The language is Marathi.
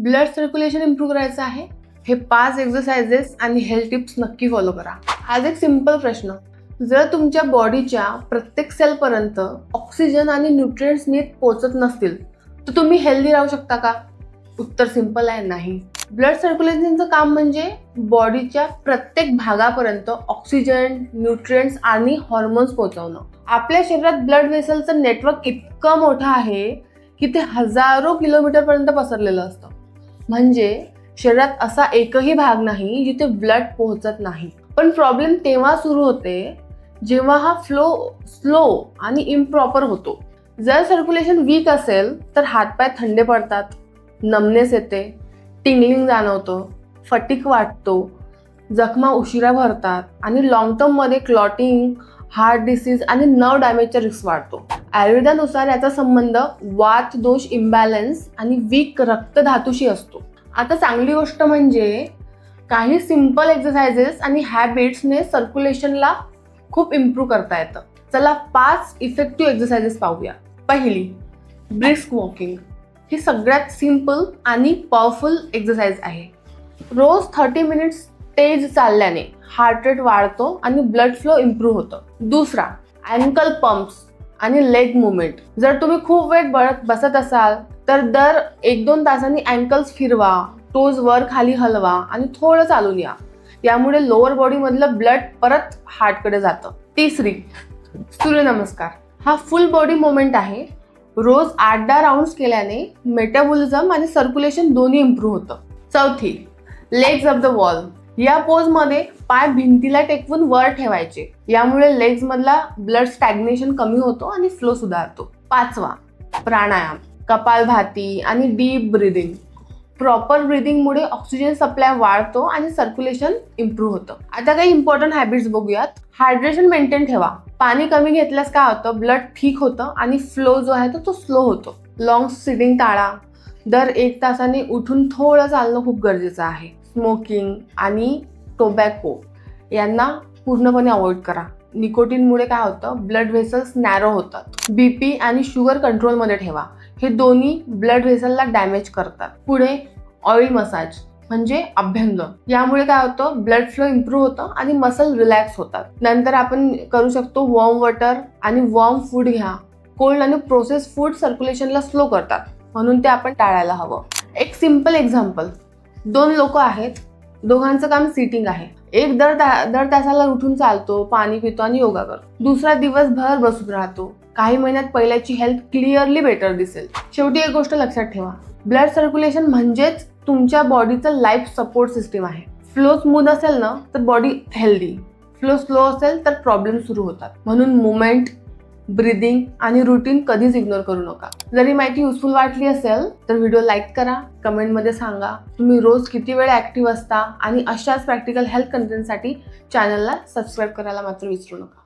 ब्लड सर्क्युलेशन इम्प्रूव्ह करायचं आहे, हे 5 एक्सरसाइजेस आणि हेल्थ टिप्स नक्की फॉलो करा. आज एक सिंपल प्रश्न, जर तुमच्या बॉडीच्या प्रत्येक सेलपर्यंत ऑक्सिजन आणि न्यूट्रिएंट्स नीट पोहोचत नसतील तर तुम्ही हेल्दी राहू शकता का? उत्तर सिंपल आहे, नाही. ब्लड सर्क्युलेशनचं काम म्हणजे बॉडीच्या प्रत्येक भागापर्यंत ऑक्सिजन, न्यूट्रिएंट्स आणि हॉर्मोन्स पोहोचवणं. आपल्या शरीरात ब्लड व्हेसलचं नेटवर्क इतकं मोठं आहे की ते हजारो किलोमीटरपर्यंत पसरलेलं असतं. म्हणजे शरीरात असा एकही भाग नाही जिथे ब्लड पोहोचत नाही. पण प्रॉब्लेम तेव्हा सुरू होते जेव्हा हा फ्लो स्लो आणि इम्प्रॉपर होतो. जर सर्क्युलेशन वीक असेल तर हातपाय थंडे पडतात, नमनेस येते, टिंगलिंग जाणवतं, फटीग वाटतो, जखमा उशिरा भरतात आणि लॉंग टर्ममध्ये क्लॉटिंग, हार्ट डिसीज आणि नर्व डॅमेजचा रिस्क वाढतो. आयुर्वेदानुसार याचा संबंध वात दोष इम्बॅलन्स आणि वीक रक्तधातूशी असतो. आता चांगली गोष्ट म्हणजे काही सिंपल एक्सरसाइजेस आणि हॅबिट्सने सर्क्युलेशनला खूप इम्प्रूव्ह करता येतं. चला 5 इफेक्टिव्ह एक्सरसाइजेस पाहूया. पहिली, ब्रिस्क वॉकिंग. ही सगळ्यात सिंपल आणि पॉवरफुल एक्सरसाइज आहे. रोज 30 मिनिट्स तेज चालल्याने हार्ट रेट वाढतो आणि ब्लड फ्लो इम्प्रूव्ह होतं. दुसरा, अँकल पंप्स आणि लेग मुवमेंट. जर तुम्ही खूप वेळ बसत असाल तर दर 1-2 तासांनी अँकल्स फिरवा, टोज वर खाली हलवा आणि थोडं चालून या. यामुळे लोअर बॉडी मधलं ब्लड परत हार्टकडे जातं. तिसरी, सूर्यनमस्कार. हा फुल बॉडी मुवमेंट आहे. रोज 8-10 राऊंड्स केल्याने मेटाबॉलिझम आणि सर्क्युलेशन दोन्ही इम्प्रूव्ह होतं. चौथी, लेग्स ऑफ द वॉल. या पोज मध्ये पाय भिंतीला टेकवून वर ठेवायचे. यामुळे लेग्स मधला ब्लड स्टॅग्नेशन कमी होतो आणि फ्लो सुधारतो. पाचवा, प्राणायाम, कपालभाती आणि डीप ब्रीदिंग. प्रॉपर ब्रीदिंगमुळे ऑक्सिजन सप्लाय वाढतो आणि सर्क्युलेशन इम्प्रूव्ह होतं. आता काही इम्पॉर्टंट हॅबिट्स बघूयात. हायड्रेशन मेंटेन ठेवा. पाणी कमी घेतल्यास काय होतं, ब्लड ठीक होतं आणि फ्लो जो आहे तो स्लो होतो. लॉंग सिटिंग टाळा. दर 1 तासाने उठून थोडं चालणं खूप गरजेचं आहे. स्मोकिंग आणि टोबॅको यांना पूर्णपणे अवॉइड करा. निकोटीनमुळे काय होतं, ब्लड व्हेसल्स नॅरो होतात. बीपी आणि शुगर कंट्रोलमध्ये ठेवा. हे दोन्ही ब्लड व्हेसलला डॅमेज करतात. पुढे ऑइल मसाज म्हणजे अभ्यंग. यामुळे काय होतं, ब्लड फ्लो इम्प्रूव्ह होतं आणि मसल रिलॅक्स होतात. नंतर आपण करू शकतो वॉर्म वॉटर आणि वॉर्म फूड घ्या. कोल्ड आणि प्रोसेस फूड सर्क्युलेशनला स्लो करतात, म्हणून ते आपण टाळायला हवं. एक सिंपल एक्झाम्पल, 2 लोक आहेत, दोघांचं काम सिटिंग आहे. एक दर तासाला उठून चालतो, पाणी पितो आणि योगा करतो. दुसरा दिवसभर बसून राहतो. काही महिन्यात पहिल्याची हेल्थ क्लिअरली बेटर दिसेल. शेवटी एक गोष्ट लक्षात ठेवा, ब्लड सर्क्युलेशन म्हणजेच तुमच्या बॉडीचं लाईफ सपोर्ट सिस्टीम आहे. फ्लो स्मूथ असेल ना तर बॉडी हेल्दी, फ्लो स्लो असेल तर प्रॉब्लेम सुरू होतात. म्हणून मुवमेंट, ब्रीदिंग आणि रुटीन कधीच इग्नोर करू नका. जरी माहिती युजफुल वाटली असेल तर व्हिडिओ लाईक करा, कमेंटमध्ये सांगा तुम्ही रोज किती वेळ ऍक्टिव्ह असता आणि अशाच प्रॅक्टिकल हेल्थ कंटेंटसाठी चॅनलला सबस्क्राईब करायला मात्र विसरू नका.